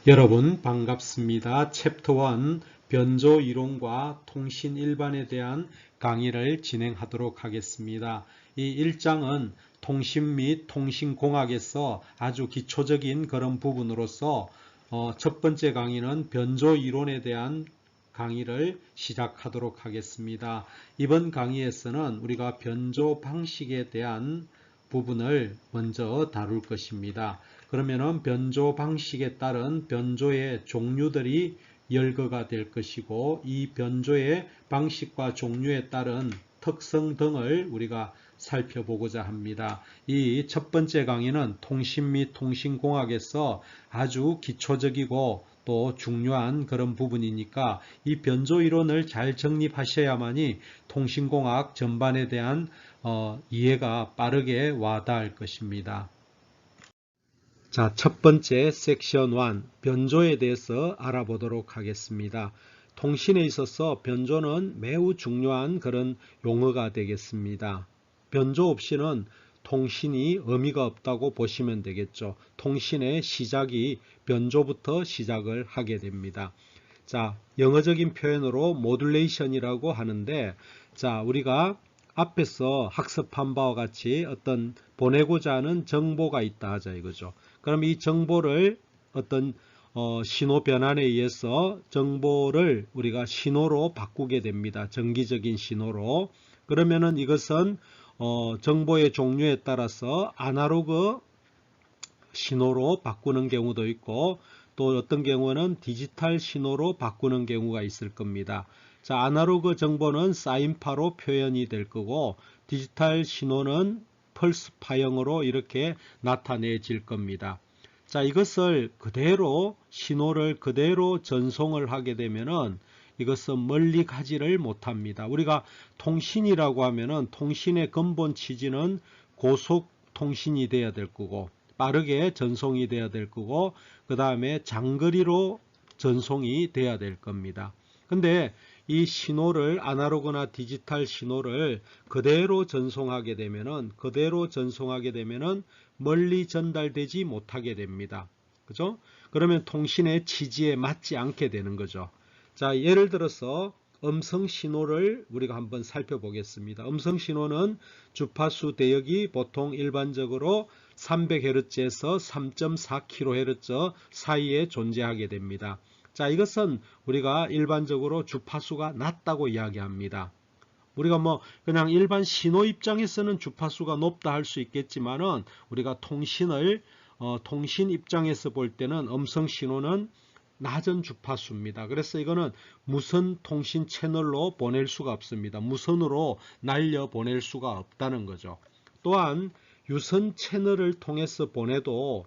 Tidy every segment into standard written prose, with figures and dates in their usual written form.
여러분 반갑습니다. 챕터 1 변조 이론과 통신 일반에 대한 강의를 진행하도록 하겠습니다. 이 1장은 통신 및 통신공학에서 아주 기초적인 그런 부분으로서 첫 번째 강의는 변조 이론에 대한 강의를 시작하도록 하겠습니다. 이번 강의에서는 우리가 변조 방식에 대한 부분을 먼저 다룰 것입니다. 그러면은 변조 방식에 따른 변조의 종류들이 열거가 될 것이고, 이 변조의 방식과 종류에 따른 특성 등을 우리가 살펴보고자 합니다. 이 첫 번째 강의는 통신 및 통신공학에서 아주 기초적이고 또 중요한 그런 부분이니까 이 변조 이론을 잘 정립하셔야만이 통신공학 전반에 대한 이해가 빠르게 와닿을 것입니다. 자, 첫 번째 섹션 1 변조에 대해서 알아보도록 하겠습니다. 통신에 있어서 변조는 매우 중요한 그런 용어가 되겠습니다. 변조 없이는 통신이 의미가 없다고 보시면 되겠죠. 통신의 시작이 변조부터 시작을 하게 됩니다. 자, 영어적인 표현으로 모듈레이션이라고 하는데, 자, 우리가 앞에서 학습한 바와 같이 어떤 보내고자 하는 정보가 있다 하자 이거죠. 그럼 이 정보를 어떤 신호 변환에 의해서 정보를 우리가 신호로 바꾸게 됩니다. 정기적인 신호로. 그러면은 이것은 정보의 종류에 따라서 아날로그 신호로 바꾸는 경우도 있고, 또 어떤 경우는 디지털 신호로 바꾸는 경우가 있을 겁니다. 자, 아날로그 정보는 사인파로 표현이 될 거고, 디지털 신호는 펄스파형으로 이렇게 나타내질 겁니다. 자, 이것을 그대로 신호를 그대로 전송을 하게 되면은 이것은 멀리 가지를 못합니다. 우리가 통신이라고 하면은 통신의 근본 취지는 고속 통신이 돼야 될 거고, 빠르게 전송이 돼야 될 거고, 그 다음에 장거리로 전송이 돼야 될 겁니다. 근데 이 신호를 아날로그나 디지털 신호를 그대로 전송하게 되면은 멀리 전달되지 못하게 됩니다. 그죠? 그러면 통신의 취지에 맞지 않게 되는 거죠. 자, 예를 들어서 음성 신호를 우리가 한번 살펴보겠습니다. 음성 신호는 주파수 대역이 보통 일반적으로 300Hz에서 3.4kHz 사이에 존재하게 됩니다. 자, 이것은 우리가 일반적으로 주파수가 낮다고 이야기합니다. 우리가 그냥 일반 신호 입장에서는 주파수가 높다 할 수 있겠지만은, 우리가 통신 입장에서 볼 때는 음성 신호는 낮은 주파수입니다. 그래서 이거는 무선 통신 채널로 보낼 수가 없습니다. 무선으로 날려 보낼 수가 없다는 거죠. 또한 유선 채널을 통해서 보내도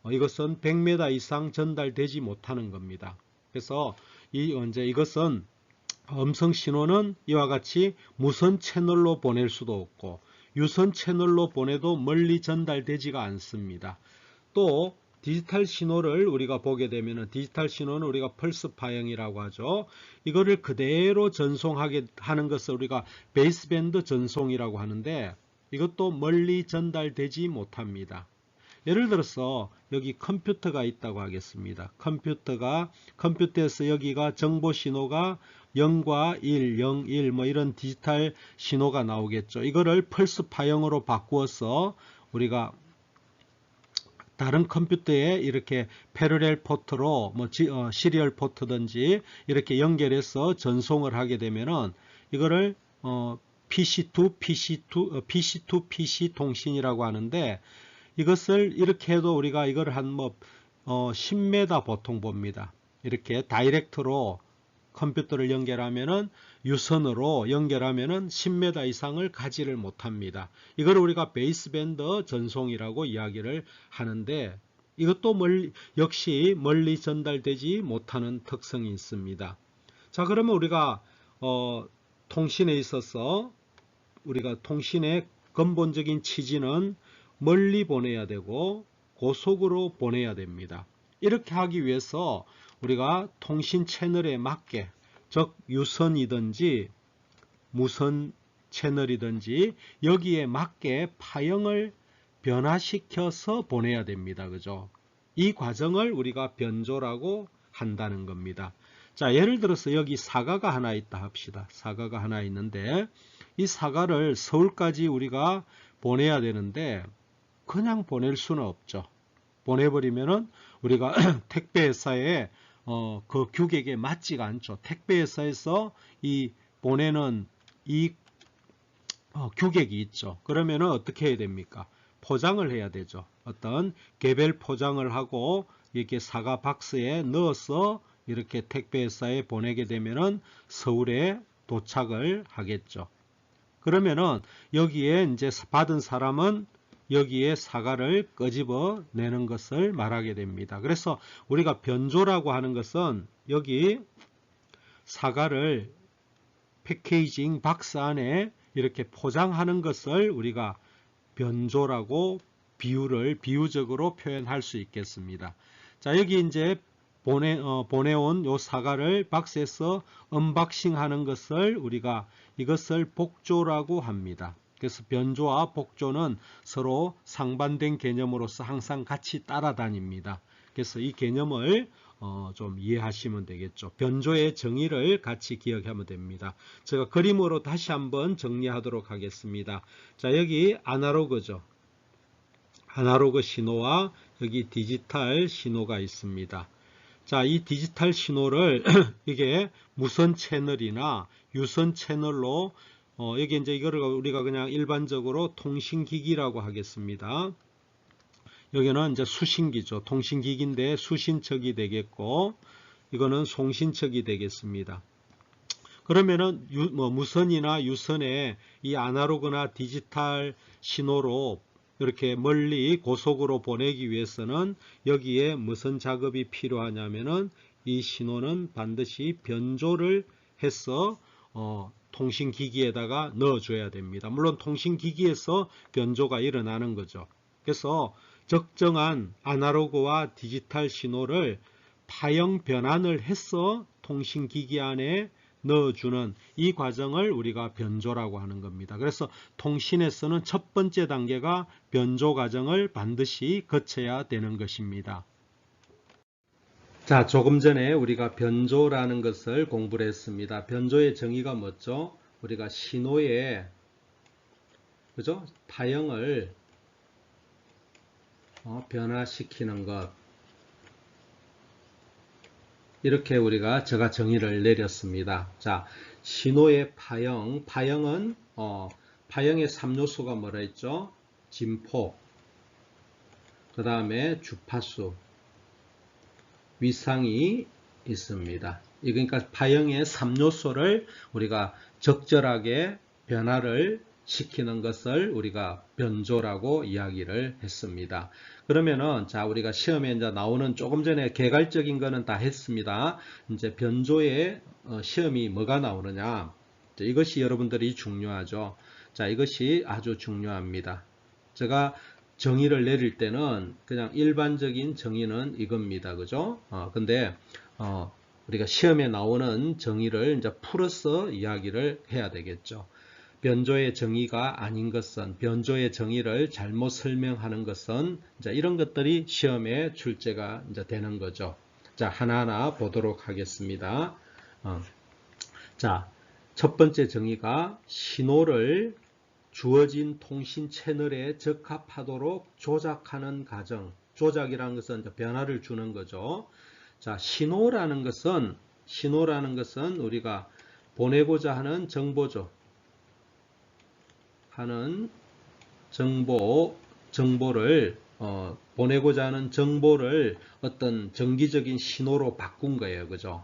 이것은 100m 이상 전달되지 못하는 겁니다. 그래서 이것은 음성 신호는 이와 같이 무선 채널로 보낼 수도 없고, 유선 채널로 보내도 멀리 전달되지가 않습니다. 또 디지털 신호를 우리가 보게 되면, 디지털 신호는 우리가 펄스파형이라고 하죠. 이거를 그대로 전송하게 하는 것을 우리가 베이스밴드 전송이라고 하는데, 이것도 멀리 전달되지 못합니다. 예를 들어서 여기 컴퓨터가 있다고 하겠습니다. 컴퓨터에서 여기가 정보 신호가 0과 1, 0, 1 이런 디지털 신호가 나오겠죠. 이거를 펄스파형으로 바꾸어서 우리가 다른 컴퓨터에 이렇게 패러렐 포트로 시리얼 포트든지 이렇게 연결해서 전송을 하게 되면은 이거를 PC2PC 통신이라고 하는데, 이것을 이렇게 해도 우리가 이걸 한 10m 보통 봅니다. 이렇게 다이렉트로 컴퓨터를 연결하면은, 유선으로 연결하면은 10m 이상을 가지를 못합니다. 이걸 우리가 베이스밴드 전송이라고 이야기를 하는데, 이것도 역시 멀리 전달되지 못하는 특성이 있습니다. 자, 그러면 우리가 통신에 있어서 우리가 통신의 근본적인 취지는 멀리 보내야 되고 고속으로 보내야 됩니다. 이렇게 하기 위해서 우리가 통신 채널에 맞게, 즉 유선이든지 무선 채널이든지 여기에 맞게 파형을 변화시켜서 보내야 됩니다. 그죠? 이 과정을 우리가 변조라고 한다는 겁니다. 자, 예를 들어서 여기 사과가 하나 있다 합시다. 사과가 하나 있는데 이 사과를 서울까지 우리가 보내야 되는데 그냥 보낼 수는 없죠. 보내버리면은 우리가 택배회사에 그 규격에 맞지가 않죠. 택배회사에서 이 보내는 이 규격이 있죠. 그러면은 어떻게 해야 됩니까? 포장을 해야 되죠. 어떤 개별 포장을 하고 이렇게 사과 박스에 넣어서 이렇게 택배회사에 보내게 되면은 서울에 도착을 하겠죠. 그러면은 여기에 이제 받은 사람은 여기에 사과를 끄집어 내는 것을 말하게 됩니다. 그래서 우리가 변조라고 하는 것은 여기 사과를 패키징 박스 안에 이렇게 포장하는 것을 우리가 변조라고 비유적으로 표현할 수 있겠습니다. 자, 여기 이제 보내온 요 사과를 박스에서 언박싱 하는 것을 우리가 이것을 복조라고 합니다. 그래서 변조와 복조는 서로 상반된 개념으로서 항상 같이 따라다닙니다. 그래서 이 개념을 좀 이해하시면 되겠죠. 변조의 정의를 같이 기억하면 됩니다. 제가 그림으로 다시 한번 정리하도록 하겠습니다. 자, 여기 아날로그죠. 아날로그 신호와 여기 디지털 신호가 있습니다. 자, 이 디지털 신호를 이게 무선 채널이나 유선 채널로 여기 이제 이거를 우리가 그냥 일반적으로 통신기기라고 하겠습니다. 여기는 이제 수신기죠. 통신기기인데 수신척이 되겠고, 이거는 송신척이 되겠습니다. 그러면은 무선이나 유선에 이 아날로그나 디지털 신호로 이렇게 멀리 고속으로 보내기 위해서는 여기에 무슨 작업이 필요하냐면은 이 신호는 반드시 변조를 해서 통신기기에다가 넣어줘야 됩니다. 물론 통신기기에서 변조가 일어나는 거죠. 그래서 적정한 아날로그와 디지털 신호를 파형 변환을 해서 통신기기 안에 넣어주는 이 과정을 우리가 변조라고 하는 겁니다. 그래서 통신에서는 첫 번째 단계가 변조 과정을 반드시 거쳐야 되는 것입니다. 자, 조금 전에 우리가 변조라는 것을 공부를 했습니다. 변조의 정의가 뭐죠? 우리가 신호의 그죠? 파형을 변화시키는 것, 이렇게 우리가 제가 정의를 내렸습니다. 자, 신호의 파형, 파형은 파형의 3요소가 뭐라 했죠? 진폭, 그 다음에 주파수, 위상이 있습니다. 그러니까 파형의 3요소를 우리가 적절하게 변화를 시키는 것을 우리가 변조라고 이야기를 했습니다. 그러면은 자, 우리가 시험에 이제 나오는 조금 전에 개괄적인 거는 다 했습니다. 이제 변조의 시험이 뭐가 나오느냐? 이것이 여러분들이 중요하죠. 자, 이것이 아주 중요합니다. 제가 정의를 내릴 때는 그냥 일반적인 정의는 이겁니다. 그죠? 근데 우리가 시험에 나오는 정의를 이제 풀어서 이야기를 해야 되겠죠. 변조의 정의가 아닌 것은, 변조의 정의를 잘못 설명하는 것은 이제 이런 것들이 시험에 출제가 이제 되는 거죠. 자, 하나하나 보도록 하겠습니다. 자, 첫 번째 정의가 신호를 주어진 통신 채널에 적합하도록 조작하는 과정. 조작이라는 것은 이제 변화를 주는 거죠. 자, 신호라는 것은 우리가 보내고자 하는 정보죠. 정보를 보내고자 하는 정보를 어떤 정기적인 신호로 바꾼 거예요. 그죠?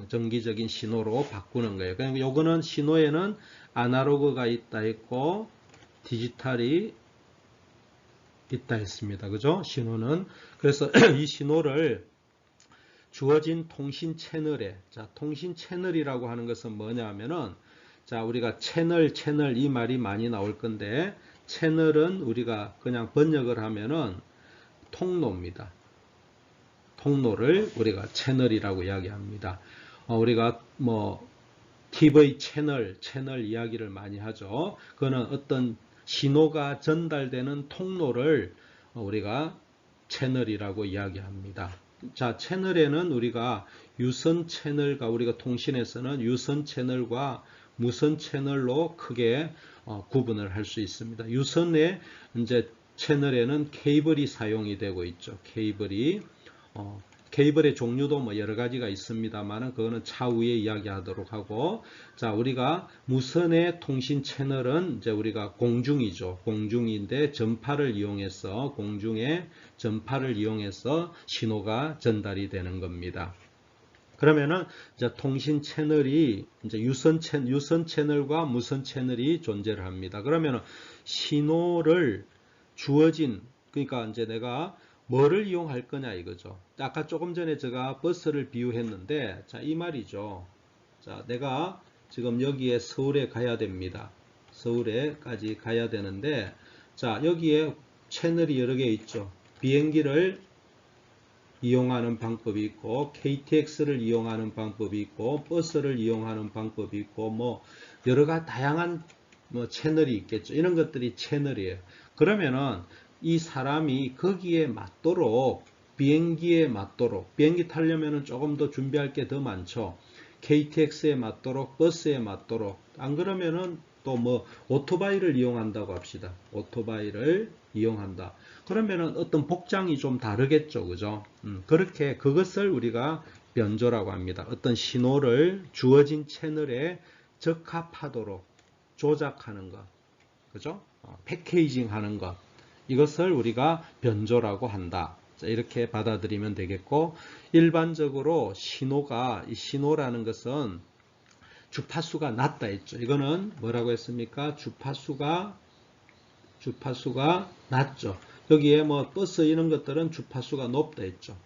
정기적인 신호로 바꾸는 거예요. 그러니까 요거는 신호에는 아날로그가 있다 했고 디지털이 있다 했습니다. 그죠? 신호는. 그래서 이 신호를 주어진 통신 채널에, 자, 통신 채널이라고 하는 것은 뭐냐면은, 자, 우리가 채널 이 말이 많이 나올 건데, 채널은 우리가 그냥 번역을 하면은 통로입니다. 통로를 우리가 채널이라고 이야기합니다. 우리가 뭐 TV 채널 이야기를 많이 하죠. 그거는 어떤 신호가 전달되는 통로를 우리가 채널이라고 이야기합니다. 자, 채널에는 우리가 유선 채널과 우리가 통신에서는 유선 채널과 무선 채널로 크게 구분을 할 수 있습니다. 유선의 이제 채널에는 케이블이 사용이 되고 있죠. 케이블의 종류도 뭐 여러 가지가 있습니다만은 그거는 차후에 이야기하도록 하고, 자, 우리가 무선의 통신 채널은 이제 우리가 공중이죠. 공중인데 공중의 전파를 이용해서 신호가 전달이 되는 겁니다. 그러면은 이제 통신 채널이 이제 유선 채널과 무선 채널이 존재를 합니다. 그러면은 신호를 주어진, 그러니까 이제 내가 뭐를 이용할 거냐 이거죠. 아까 조금 전에 제가 버스를 비유했는데, 자, 이 말이죠. 자, 내가 지금 여기에 서울에 가야 됩니다. 서울에까지 가야 되는데, 자, 여기에 채널이 여러 개 있죠. 비행기를 이용하는 방법이 있고, KTX를 이용하는 방법이 있고, 버스를 이용하는 방법이 있고, 뭐 여러 가지 다양한 채널이 있겠죠. 이런 것들이 채널이에요. 그러면은 이 사람이 거기에 맞도록, 비행기에 맞도록, 비행기 타려면 조금 더 준비할 게 더 많죠. KTX에 맞도록, 버스에 맞도록, 안 그러면은 또 뭐 오토바이를 이용한다고 합시다. 오토바이를 이용한다. 그러면은 어떤 복장이 좀 다르겠죠. 그죠? 그렇게 그것을 우리가 변조라고 합니다. 어떤 신호를 주어진 채널에 적합하도록 조작하는 것. 그죠? 패케이징 하는 것. 이것을 우리가 변조라고 한다. 자, 이렇게 받아들이면 되겠고, 일반적으로 이 신호라는 것은 주파수가 낮다 했죠. 이거는 뭐라고 했습니까? 주파수가 낮죠. 여기에 뭐 버스 이런 것들은 주파수가 높다 했죠.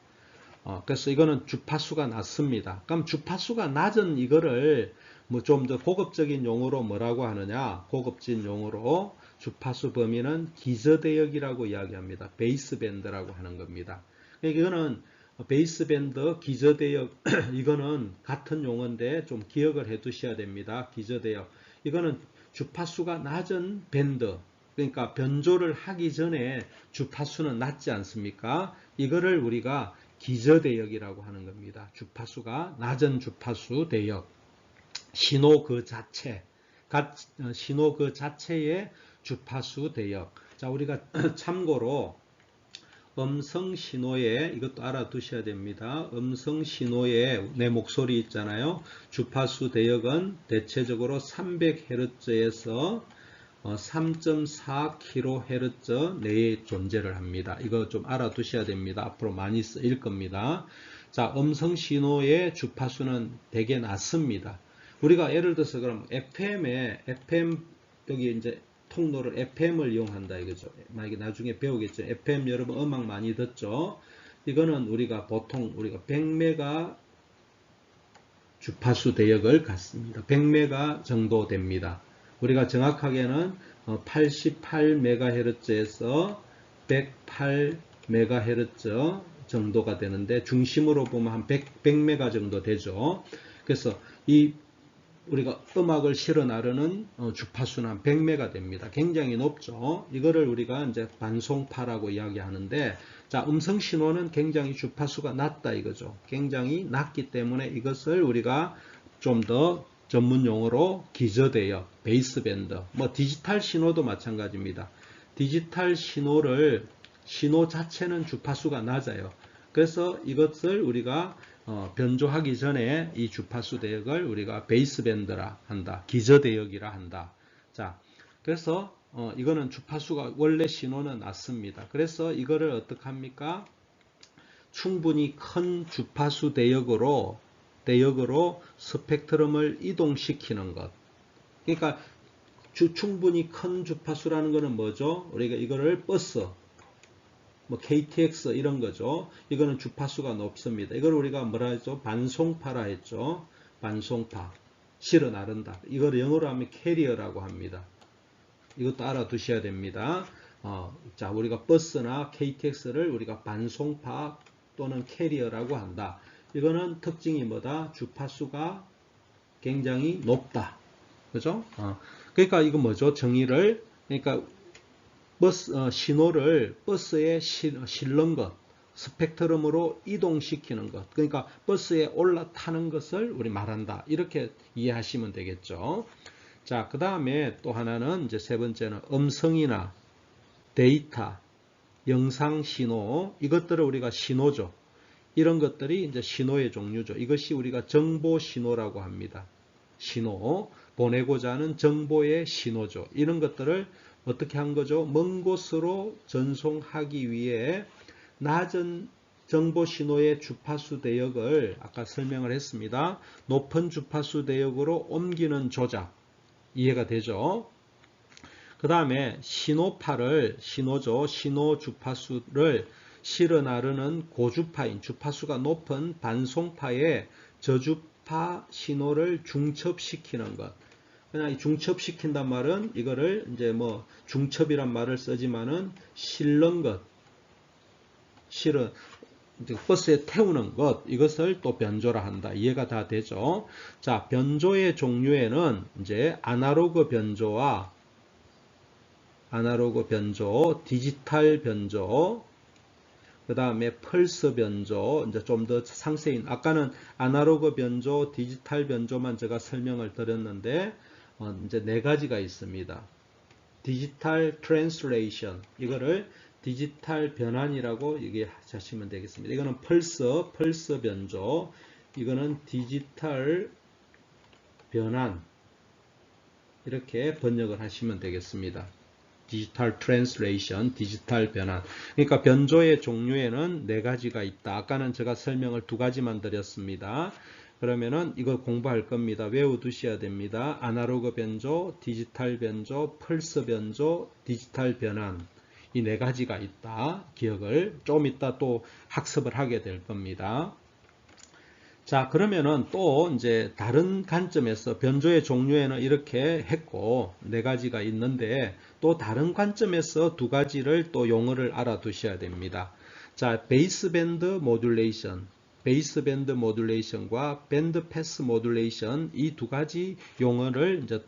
그래서 이거는 주파수가 낮습니다. 그럼 주파수가 낮은 이거를 뭐 좀 더 고급적인 용어로 뭐라고 하느냐? 고급진 용어로 주파수 범위는 기저대역이라고 이야기합니다. 베이스밴드라고 하는 겁니다. 그러니까 이거는 베이스밴드, 기저대역, 이거는 같은 용어인데 좀 기억을 해 두셔야 됩니다. 기저대역. 이거는 주파수가 낮은 밴드, 그러니까 변조를 하기 전에 주파수는 낮지 않습니까? 이거를 우리가 기저대역이라고 하는 겁니다. 주파수가 낮은 주파수 대역. 신호 그 자체의 주파수 대역. 자, 우리가 참고로 음성 신호에 이것도 알아두셔야 됩니다. 음성 신호에 내 목소리 있잖아요. 주파수 대역은 대체적으로 300Hz에서 3.4kHz 내에 존재를 합니다. 이거 좀 알아두셔야 됩니다. 앞으로 많이 쓰일 겁니다. 자, 음성 신호의 주파수는 되게 낮습니다. 우리가 예를 들어서 그럼 FM 여기 이제 통로를 FM을 이용한다 이거죠. 만약에 나중에 배우겠죠. FM 여러분 음악 많이 듣죠. 이거는 보통 우리가 100메가 주파수 대역을 갖습니다. 100메가 정도 됩니다. 우리가 정확하게는 88MHz에서 108MHz 정도가 되는데 중심으로 보면 한 100메가 정도 되죠. 그래서 우리가 음악을 실어 나르는 주파수는 한 100메가 됩니다. 굉장히 높죠. 이거를 우리가 이제 반송파라고 이야기하는데, 자, 음성 신호는 굉장히 주파수가 낮다 이거죠. 굉장히 낮기 때문에 이것을 우리가 좀 더 전문 용어로 기저대역, 베이스밴드, 뭐 디지털 신호도 마찬가지입니다. 디지털 신호 자체는 주파수가 낮아요. 그래서 이것을 우리가 변조하기 전에 이 주파수 대역을 우리가 베이스밴드라 한다. 기저대역이라 한다. 자, 그래서 이거는 주파수가 원래 신호는 낮습니다. 그래서 이거를 어떻게 합니까? 충분히 큰 주파수 대역으로 스펙트럼을 이동시키는 것. 그러니까 충분히 큰 주파수라는 것은 뭐죠? 우리가 이거를 버스, 뭐 KTX 이런 거죠. 이거는 주파수가 높습니다. 이걸 우리가 뭐라 했죠? 반송파라 했죠. 반송파. 실어 나른다. 이걸 영어로 하면 캐리어라고 합니다. 이것도 알아두셔야 됩니다. 자, 우리가 버스나 KTX를 우리가 반송파 또는 캐리어라고 한다. 이거는 특징이 뭐다? 주파수가 굉장히 높다. 그죠? 그러니까 이거 뭐죠? 정의를, 그러니까 신호를 버스에 실는 것, 스펙트럼으로 이동시키는 것, 그러니까 버스에 올라타는 것을 우리 말한다. 이렇게 이해하시면 되겠죠. 자, 그 다음에 또 하나는 이제 세 번째는 음성이나 데이터, 영상 신호, 이것들을 우리가 신호죠. 이런 것들이 이제 신호의 종류죠. 이것이 우리가 정보 신호라고 합니다. 신호, 보내고자 하는 정보의 신호죠. 이런 것들을 어떻게 한 거죠? 먼 곳으로 전송하기 위해 낮은 정보 신호의 주파수 대역을 아까 설명을 했습니다. 높은 주파수 대역으로 옮기는 조작. 이해가 되죠? 그 다음에 신호파를, 신호죠. 신호 주파수를 실어 나르는 고주파인 주파수가 높은 반송파에 저주파 신호를 중첩시키는 것. 그냥 이 중첩시킨단 말은 이거를 이제 뭐 중첩이란 말을 쓰지만은 실는 것, 실은 버스에 태우는 것, 이것을 또 변조라 한다. 이해가 다 되죠? 자, 변조의 종류에는 이제 아날로그 변조, 디지털 변조, 그 다음에 펄스 변조, 이제 좀 더 상세히, 아까는 아날로그 변조, 디지털 변조만 제가 설명을 드렸는데, 이제 네 가지가 있습니다. 디지털 트랜스레이션, 이거를 디지털 변환이라고 얘기하시면 되겠습니다. 이거는 펄스 변조, 이거는 디지털 변환, 이렇게 번역을 하시면 되겠습니다. 디지털 트랜스레이션, 디지털 변환. 그러니까 변조의 종류에는 네 가지가 있다. 아까는 제가 설명을 두 가지만 드렸습니다. 그러면은 이거 공부할 겁니다. 외워두셔야 됩니다. 아날로그 변조, 디지털 변조, 펄스 변조, 디지털 변환. 이 네 가지가 있다. 기억을 좀 이따 또 학습을 하게 될 겁니다. 자, 그러면은 또 이제 다른 관점에서 변조의 종류에는 이렇게 했고 네 가지가 있는데 또 다른 관점에서 두 가지를 또 용어를 알아두셔야 됩니다. 자, 베이스밴드 모듈레이션과 밴드 패스 모듈레이션, 이 두 가지 용어를 이제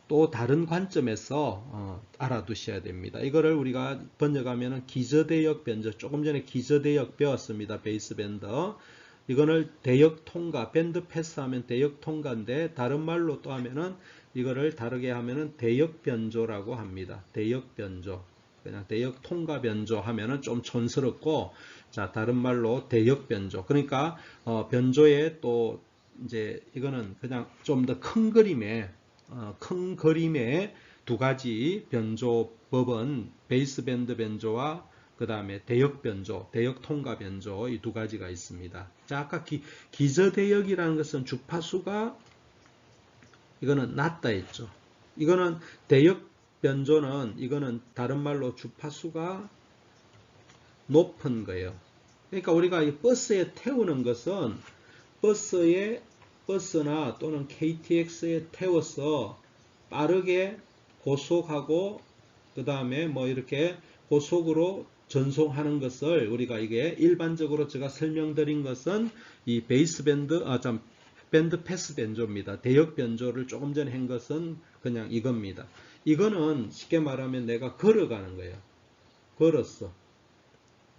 또 다른 관점에서 알아두셔야 됩니다. 이거를 우리가 번역하면은 기저대역 변조, 조금 전에 기저대역 배웠습니다. 베이스밴드. 이거를 대역 통과, 밴드 패스하면 대역 통과인데 다른 말로 또 하면은 이거를 다르게 하면은 대역 변조라고 합니다. 대역 변조. 그냥 대역 통과 변조 하면은 좀 촌스럽고, 자, 다른 말로 대역 변조. 그러니까 변조에 또 이제 이거는 그냥 좀 더 큰 그림의 두 가지 변조법은 베이스밴드 변조와 그 다음에 대역 변조, 대역 통과 변조, 이 두 가지가 있습니다. 자, 아까 기저대역이라는 것은 주파수가 이거는 낮다 했죠. 이거는 대역 변조는 이거는 다른 말로 주파수가 높은 거예요. 그러니까 우리가 이 버스에 태우는 것은 버스나 또는 KTX에 태워서 빠르게 고속하고 그 다음에 뭐 이렇게 고속으로 전송하는 것을 우리가 이게 일반적으로 제가 설명드린 것은 이 밴드 패스 변조입니다. 대역 변조를 조금 전에 한 것은 그냥 이겁니다. 이거는 쉽게 말하면 내가 걸어가는 거예요. 걸었어.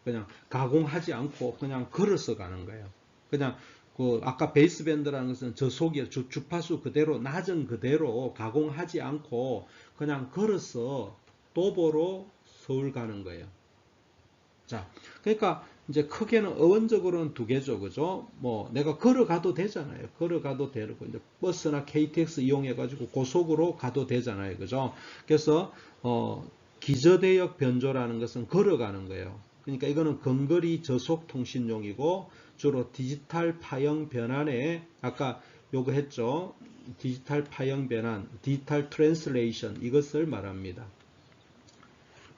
그냥 가공하지 않고 그냥 걸어서 가는 거예요. 그냥 아까 베이스밴드라는 것은 저속이 주파수 그대로 낮은 그대로 가공하지 않고 그냥 걸어서 도보로 서울 가는 거예요. 자, 그러니까 이제 크게는 어원적으로는 두 개죠, 그죠? 뭐 내가 걸어가도 되잖아요. 걸어가도 되고 이제 버스나 KTX 이용해가지고 고속으로 가도 되잖아요, 그죠? 그래서 기저대역 변조라는 것은 걸어가는 거예요. 그러니까 이거는 근거리 저속 통신용이고 주로 디지털 파형 변환에 아까 요거 했죠. 디지털 파형 변환, 디지털 트랜스레이션, 이것을 말합니다.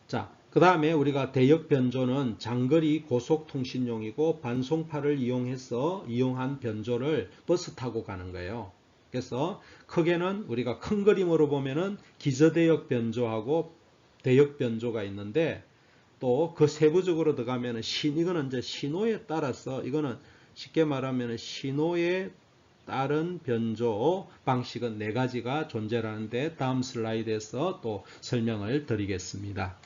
자, 그 다음에 우리가 대역 변조는 장거리 고속 통신용이고 반송파를 이용한 변조를 버스 타고 가는 거예요. 그래서 크게는 우리가 큰 그림으로 보면은 기저대역 변조하고 대역 변조가 있는데 또 그 세부적으로 들어가면은 이거는 이제 신호에 따라서 이거는 쉽게 말하면 신호에 다른 변조 방식은 4가지가 존재하는데 다음 슬라이드에서 또 설명을 드리겠습니다.